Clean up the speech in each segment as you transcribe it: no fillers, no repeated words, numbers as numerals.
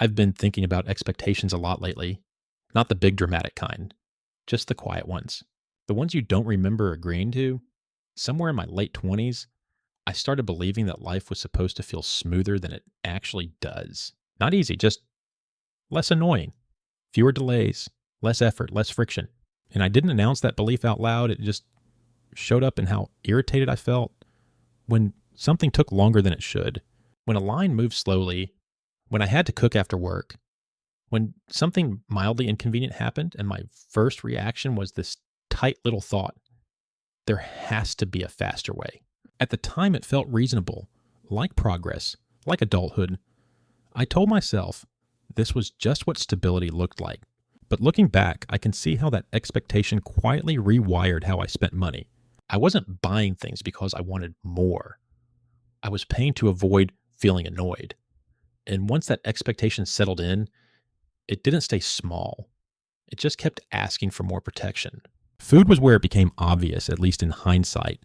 I've been thinking about expectations a lot lately. Not the big dramatic kind, just the quiet ones. The ones you don't remember agreeing to. Somewhere in my late 20s, I started believing that life was supposed to feel smoother than it actually does. Not easy, just less annoying, fewer delays, less effort, less friction. And I didn't announce that belief out loud. It just showed up in how irritated I felt when something took longer than it should, when a line moved slowly, when I had to cook after work, when something mildly inconvenient happened, and my first reaction was this tight little thought: there has to be a faster way. At the time, it felt reasonable, like progress, like adulthood. I told myself this was just what stability looked like. But looking back, I can see how that expectation quietly rewired how I spent money. I wasn't buying things because I wanted more. I was paying to avoid feeling annoyed. And once that expectation settled in, it didn't stay small. It just kept asking for more protection. Food was where it became obvious, at least in hindsight.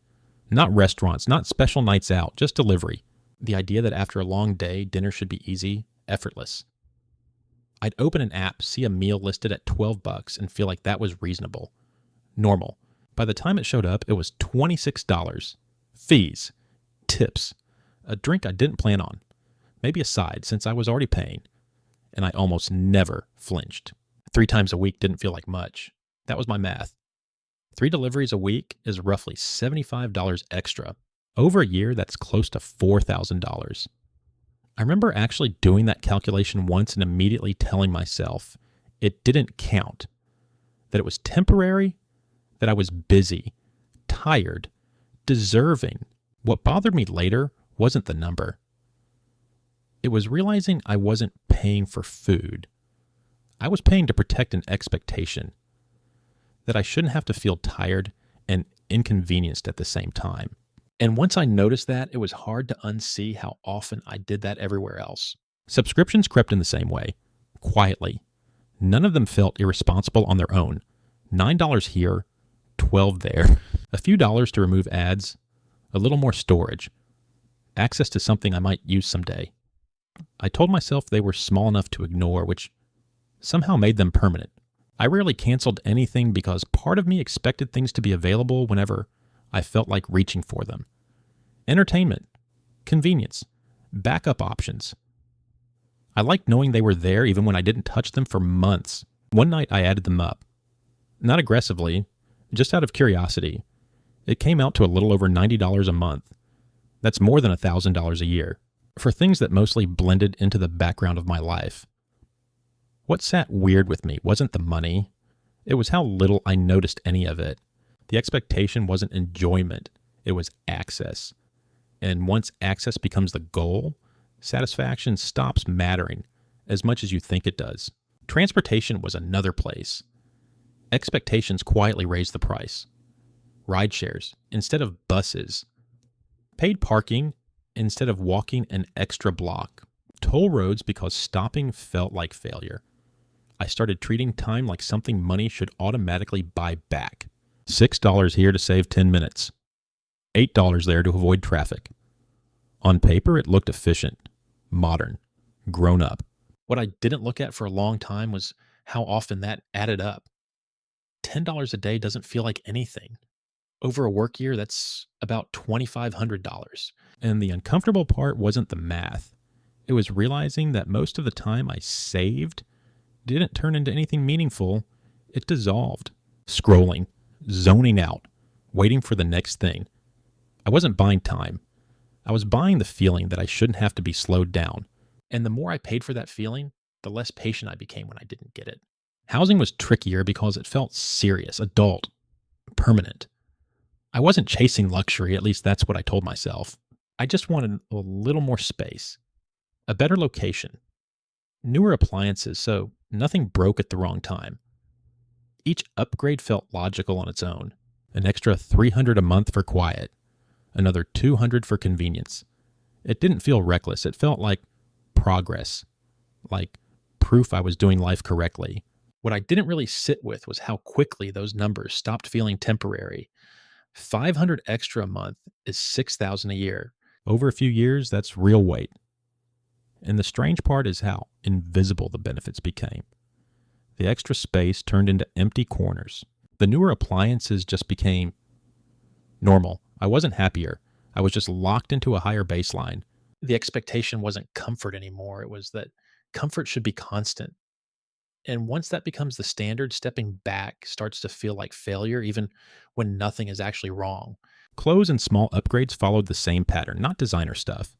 Not restaurants, not special nights out, just delivery. The idea that after a long day, dinner should be easy, effortless. I'd open an app, see a meal listed at $12, and feel like that was reasonable. Normal. By the time it showed up, it was $26. Fees. Tips. A drink I didn't plan on. Maybe a side, since I was already paying. And I almost never flinched. 3 times a week didn't feel like much. That was my math. 3 deliveries a week is roughly $75 extra. Over a year, that's close to $4,000. I remember actually doing that calculation once and immediately telling myself it didn't count, that it was temporary, that I was busy, tired, deserving. What bothered me later wasn't the number. It was realizing I wasn't paying for food. I was paying to protect an expectation that I shouldn't have to feel tired and inconvenienced at the same time. And once I noticed that, it was hard to unsee how often I did that everywhere else. Subscriptions crept in the same way, quietly. None of them felt irresponsible on their own. $9 here, $12 there. A few dollars to remove ads, a little more storage, access to something I might use someday. I told myself they were small enough to ignore, which somehow made them permanent. I rarely canceled anything because part of me expected things to be available whenever I felt like reaching for them. Entertainment, convenience, backup options. I liked knowing they were there even when I didn't touch them for months. One night I added them up. Not aggressively, just out of curiosity. It came out to a little over $90 a month. That's more than $1,000 a year, for things that mostly blended into the background of my life. What sat weird with me wasn't the money. It was how little I noticed any of it. The expectation wasn't enjoyment. It was access. And once access becomes the goal, satisfaction stops mattering as much as you think it does. Transportation was another place. Expectations quietly raised the price. Ride shares instead of buses. Paid parking instead of walking an extra block. Toll roads because stopping felt like failure. I started treating time like something money should automatically buy back. $6 here to save 10 minutes. $8 there to avoid traffic. On paper, it looked efficient, modern, grown up. What I didn't look at for a long time was how often that added up. $10 a day doesn't feel like anything. Over a work year, that's about $2,500. And the uncomfortable part wasn't the math. It was realizing that most of the time I saved didn't turn into anything meaningful. It dissolved. Scrolling, zoning out, waiting for the next thing. I wasn't buying time. I was buying the feeling that I shouldn't have to be slowed down. And the more I paid for that feeling, the less patient I became when I didn't get it. Housing was trickier because it felt serious, adult, permanent. I wasn't chasing luxury, at least that's what I told myself. I just wanted a little more space, a better location, newer appliances so nothing broke at the wrong time. Each upgrade felt logical on its own. An extra $300 a month for quiet, another $200 for convenience. It didn't feel reckless. It felt like progress, like proof I was doing life correctly. What I didn't really sit with was how quickly those numbers stopped feeling temporary. $500 extra a month is $6,000 a year. Over a few years, that's real weight. And the strange part is how invisible the benefits became. The extra space turned into empty corners. The newer appliances just became normal. I wasn't happier. I was just locked into a higher baseline. The expectation wasn't comfort anymore. It was that comfort should be constant. And once that becomes the standard, stepping back starts to feel like failure, even when nothing is actually wrong. Clothes and small upgrades followed the same pattern, not designer stuff,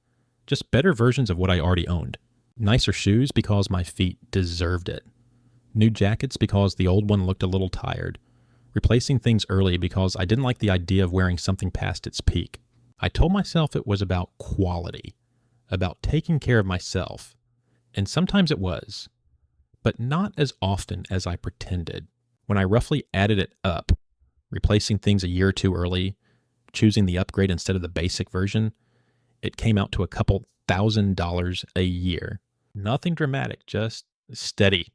just better versions of what I already owned. Nicer shoes because my feet deserved it. New jackets because the old one looked a little tired. Replacing things early because I didn't like the idea of wearing something past its peak. I told myself it was about quality, about taking care of myself. And sometimes it was, but not as often as I pretended. When I roughly added it up, replacing things a year or two early, choosing the upgrade instead of the basic version, it came out to a couple $1,000s a year. Nothing dramatic, just steady.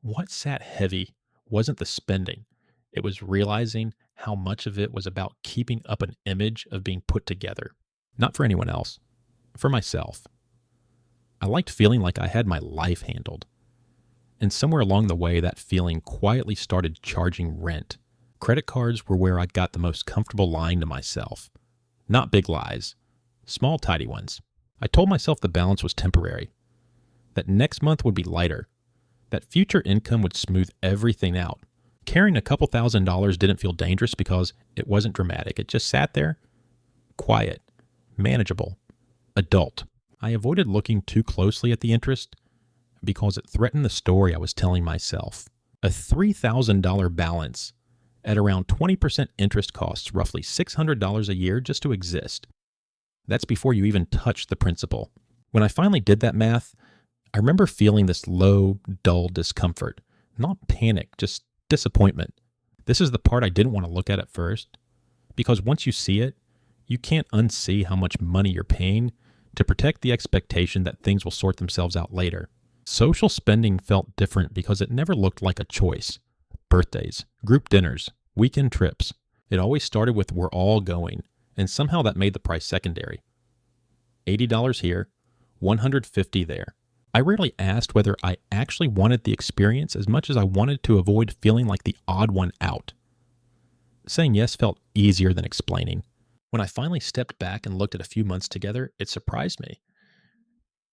What sat heavy wasn't the spending. It was realizing how much of it was about keeping up an image of being put together. Not for anyone else, for myself. I liked feeling like I had my life handled. And somewhere along the way, that feeling quietly started charging rent. Credit cards were where I got the most comfortable lying to myself. Not big lies, small, tidy ones. I told myself the balance was temporary, that next month would be lighter, that future income would smooth everything out. Carrying a couple $1,000s didn't feel dangerous because it wasn't dramatic. It just sat there, quiet, manageable, adult. I avoided looking too closely at the interest because it threatened the story I was telling myself. A $3,000 balance at around 20% interest costs roughly $600 a year just to exist. That's before you even touch the principal. When I finally did that math, I remember feeling this low, dull discomfort. Not panic, just disappointment. This is the part I didn't want to look at first, because once you see it, you can't unsee how much money you're paying to protect the expectation that things will sort themselves out later. Social spending felt different because it never looked like a choice. Birthdays, group dinners, weekend trips. It always started with we're all going, and somehow that made the price secondary. $80 here, $150 there. I rarely asked whether I actually wanted the experience as much as I wanted to avoid feeling like the odd one out. Saying yes felt easier than explaining. When I finally stepped back and looked at a few months together, it surprised me.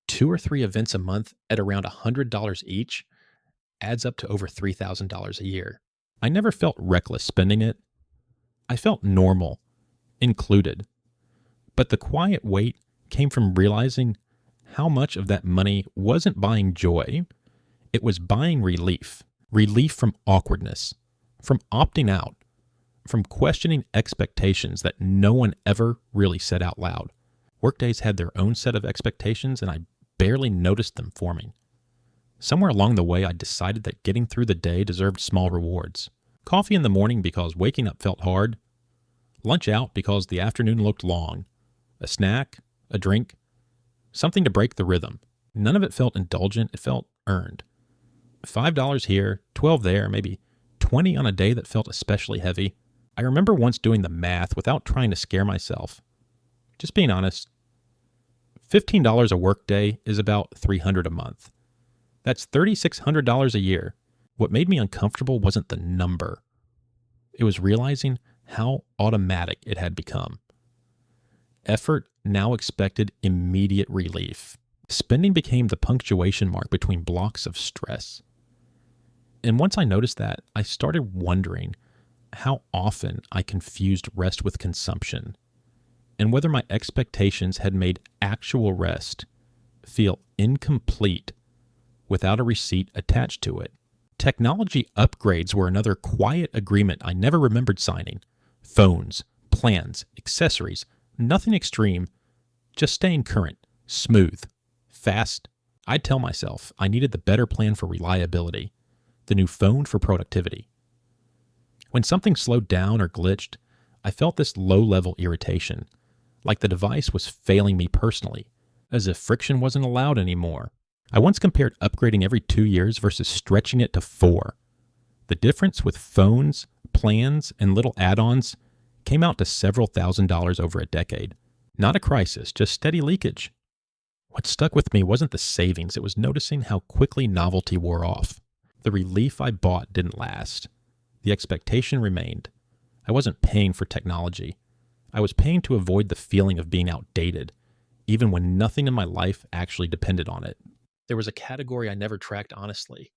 2 or 3 events a month at around $100 each adds up to over $3,000 a year. I never felt reckless spending it. I felt normal, included. But the quiet weight came from realizing how much of that money wasn't buying joy, it was buying relief. Relief from awkwardness, from opting out, from questioning expectations that no one ever really said out loud. Workdays had their own set of expectations, and I barely noticed them forming. Somewhere along the way, I decided that getting through the day deserved small rewards. Coffee in the morning because waking up felt hard. Lunch out because the afternoon looked long. A snack, a drink, something to break the rhythm. None of it felt indulgent, it felt earned. $5 here, $12 there, maybe $20 on a day that felt especially heavy. I remember once doing the math without trying to scare myself. Just being honest, $15 a work day is about $300 a month. That's $3,600 a year. What made me uncomfortable wasn't the number. It was realizing how automatic it had become. Effort now expected immediate relief. Spending became the punctuation mark between blocks of stress. And once I noticed that, I started wondering how often I confused rest with consumption, and whether my expectations had made actual rest feel incomplete without a receipt attached to it. Technology upgrades were another quiet agreement I never remembered signing. Phones, plans, accessories, nothing extreme, just staying current, smooth, fast. I'd tell myself I needed the better plan for reliability, the new phone for productivity. When something slowed down or glitched, I felt this low-level irritation, like the device was failing me personally, as if friction wasn't allowed anymore. I once compared upgrading every 2 years versus stretching it to 4. The difference with phones, plans, and little add-ons came out to several $1,000s over a decade. Not a crisis, just steady leakage. What stuck with me wasn't the savings, it was noticing how quickly novelty wore off. The relief I bought didn't last. The expectation remained. I wasn't paying for technology. I was paying to avoid the feeling of being outdated, even when nothing in my life actually depended on it. There was a category I never tracked honestly,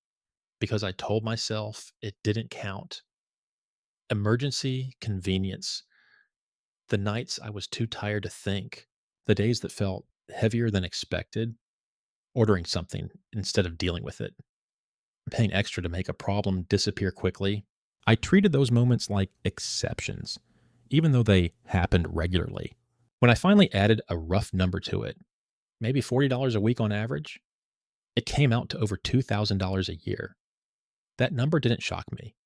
because I told myself it didn't count. Emergency convenience. The nights I was too tired to think, the days that felt heavier than expected, ordering something instead of dealing with it, paying extra to make a problem disappear quickly. I treated those moments like exceptions, even though they happened regularly. When I finally added a rough number to it, maybe $40 a week on average, it came out to over $2,000 a year. That number didn't shock me.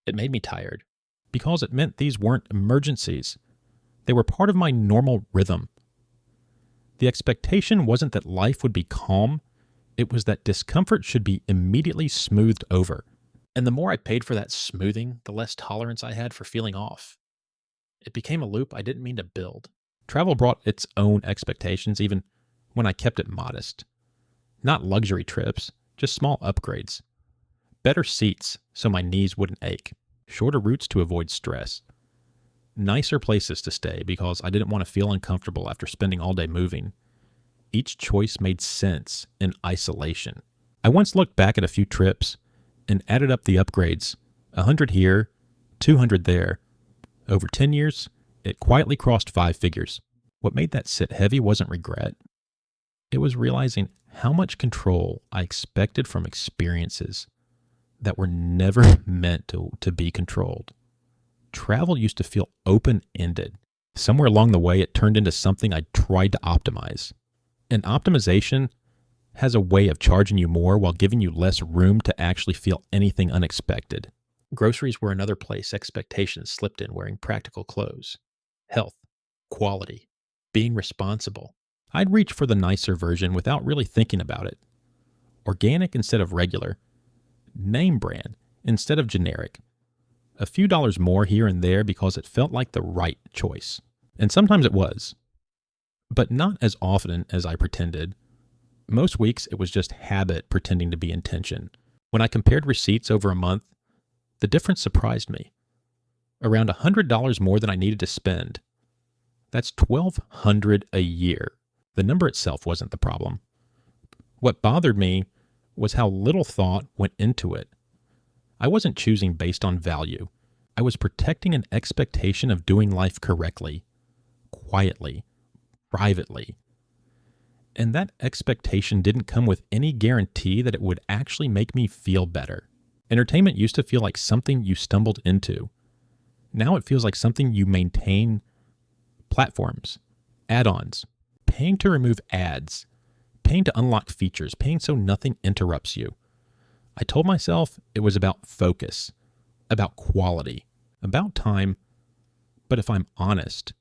It made me tired because it meant these weren't emergencies. They were part of my normal rhythm. The expectation wasn't that life would be calm. It was that discomfort should be immediately smoothed over. And the more I paid for that smoothing, the less tolerance I had for feeling off. It became a loop I didn't mean to build. Travel brought its own expectations, even when I kept it modest. Not luxury trips, just small upgrades. Better seats so my knees wouldn't ache. Shorter routes to avoid stress. Nicer places to stay because I didn't want to feel uncomfortable after spending all day moving. Each choice made sense in isolation. I once looked back at a few trips and added up the upgrades, 100 here, 200 there. Over 10 years, it quietly crossed 5 figures. What made that sit heavy wasn't regret. It was realizing how much control I expected from experiences that were never meant to be controlled. Travel used to feel open-ended. Somewhere along the way, it turned into something I tried to optimize. And optimization has a way of charging you more while giving you less room to actually feel anything unexpected. Groceries were another place expectations slipped in wearing practical clothes. Health, quality, being responsible. I'd reach for the nicer version without really thinking about it. Organic instead of regular. Name brand instead of generic. A few dollars more here and there because it felt like the right choice. And sometimes it was. But not as often as I pretended. Most weeks it was just habit pretending to be intention. When I compared receipts over a month, the difference surprised me. Around $100 more than I needed to spend. That's $1,200 a year. The number itself wasn't the problem. What bothered me was how little thought went into it. I wasn't choosing based on value. I was protecting an expectation of doing life correctly, quietly, privately. And that expectation didn't come with any guarantee that it would actually make me feel better. Entertainment used to feel like something you stumbled into. Now it feels like something you maintain. Platforms, add-ons, paying to remove ads, paying to unlock features, paying so nothing interrupts you. I told myself it was about focus, about quality, about time. But if I'm honest,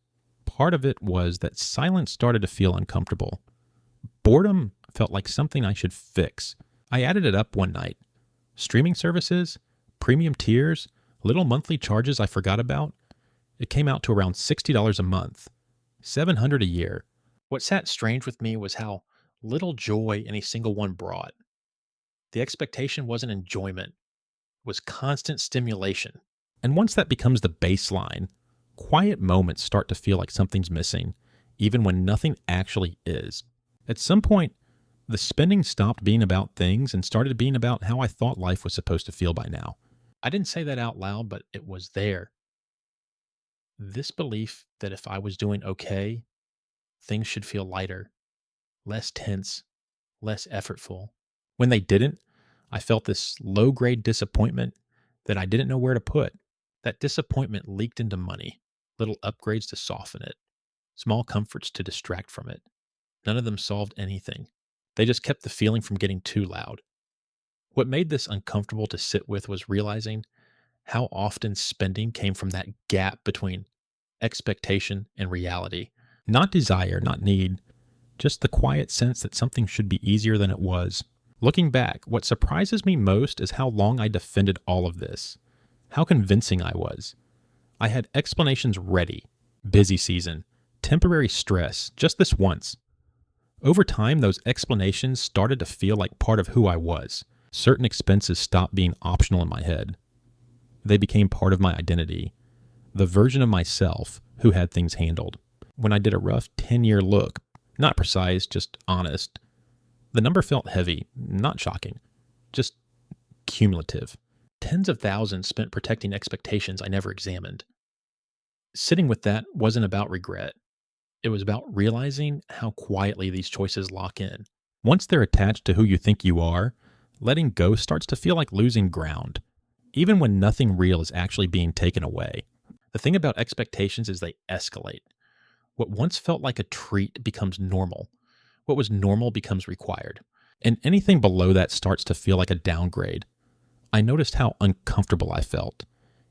part of it was that silence started to feel uncomfortable. Boredom felt like something I should fix. I added it up one night. Streaming services, premium tiers, little monthly charges I forgot about. It came out to around $60 a month, $700 a year. What sat strange with me was how little joy any single one brought. The expectation wasn't enjoyment, it was constant stimulation. And once that becomes the baseline, quiet moments start to feel like something's missing, even when nothing actually is. At some point, the spending stopped being about things and started being about how I thought life was supposed to feel by now. I didn't say that out loud, but it was there. This belief that if I was doing okay, things should feel lighter, less tense, less effortful. When they didn't, I felt this low-grade disappointment that I didn't know where to put. That disappointment leaked into money, little upgrades to soften it, small comforts to distract from it. None of them solved anything. They just kept the feeling from getting too loud. What made this uncomfortable to sit with was realizing how often spending came from that gap between expectation and reality. Not desire, not need, just the quiet sense that something should be easier than it was. Looking back, what surprises me most is how long I defended all of this, how convincing I was. I had explanations ready. Busy season, temporary stress, just this once. Over time, those explanations started to feel like part of who I was. Certain expenses stopped being optional in my head. They became part of my identity, the version of myself who had things handled. When I did a rough 10-year look, not precise, just honest, the number felt heavy, not shocking, just cumulative. Tens of thousands spent protecting expectations I never examined. Sitting with that wasn't about regret. It was about realizing how quietly these choices lock in. Once they're attached to who you think you are, letting go starts to feel like losing ground, even when nothing real is actually being taken away. The thing about expectations is they escalate. What once felt like a treat becomes normal. What was normal becomes required. And anything below that starts to feel like a downgrade. I noticed how uncomfortable I felt,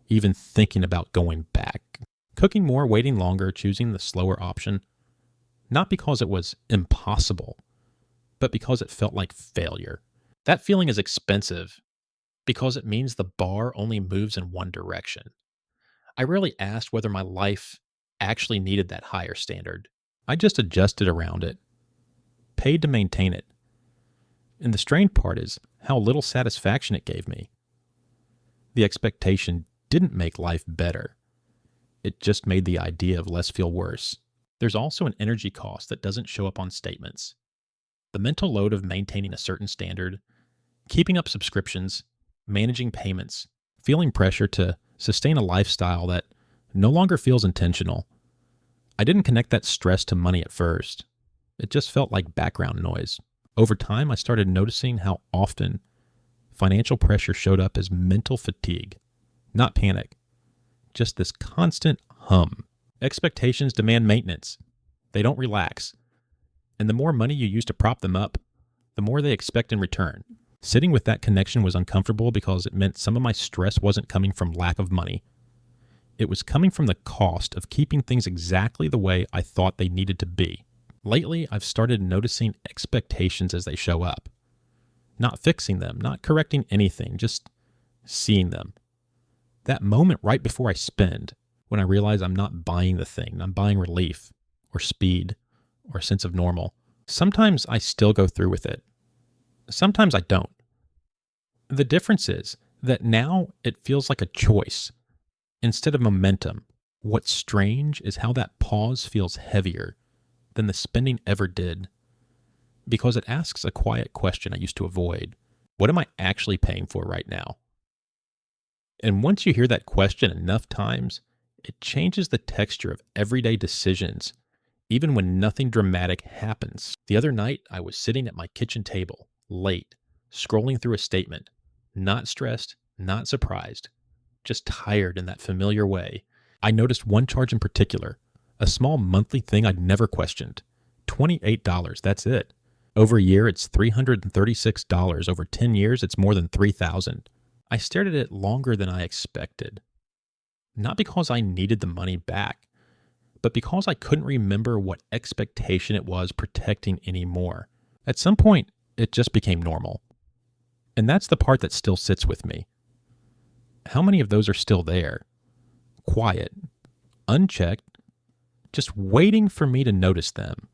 even thinking about going back. Cooking more, waiting longer, choosing the slower option. Not because it was impossible, but because it felt like failure. That feeling is expensive because it means the bar only moves in one direction. I rarely asked whether my life actually needed that higher standard. I just adjusted around it, paid to maintain it. And the strange part is how little satisfaction it gave me. The expectation didn't make life better. It just made the idea of less feel worse. There's also an energy cost that doesn't show up on statements. The mental load of maintaining a certain standard, keeping up subscriptions, managing payments, feeling pressure to sustain a lifestyle that no longer feels intentional. I didn't connect that stress to money at first. It just felt like background noise. Over time, I started noticing how often financial pressure showed up as mental fatigue, not panic. Just this constant hum. Expectations demand maintenance. They don't relax. And the more money you use to prop them up, the more they expect in return. Sitting with that connection was uncomfortable because it meant some of my stress wasn't coming from lack of money. It was coming from the cost of keeping things exactly the way I thought they needed to be. Lately, I've started noticing expectations as they show up. Not fixing them, not correcting anything, just seeing them. That moment right before I spend, when I realize I'm not buying the thing, I'm buying relief, or speed, or a sense of normal. Sometimes I still go through with it. Sometimes I don't. The difference is that now it feels like a choice instead of momentum. What's strange is how that pause feels heavier than the spending ever did, because it asks a quiet question I used to avoid. What am I actually paying for right now? And once you hear that question enough times, it changes the texture of everyday decisions, even when nothing dramatic happens. The other night, I was sitting at my kitchen table, late, scrolling through a statement, not stressed, not surprised, just tired in that familiar way. I noticed one charge in particular, a small monthly thing I'd never questioned. $28, that's it. Over a year, it's $336. Over 10 years, it's more than $3,000. I stared at it longer than I expected. Not because I needed the money back, but because I couldn't remember what expectation it was protecting anymore. At some point, it just became normal. And that's the part that still sits with me. How many of those are still there? Quiet, unchecked, just waiting for me to notice them.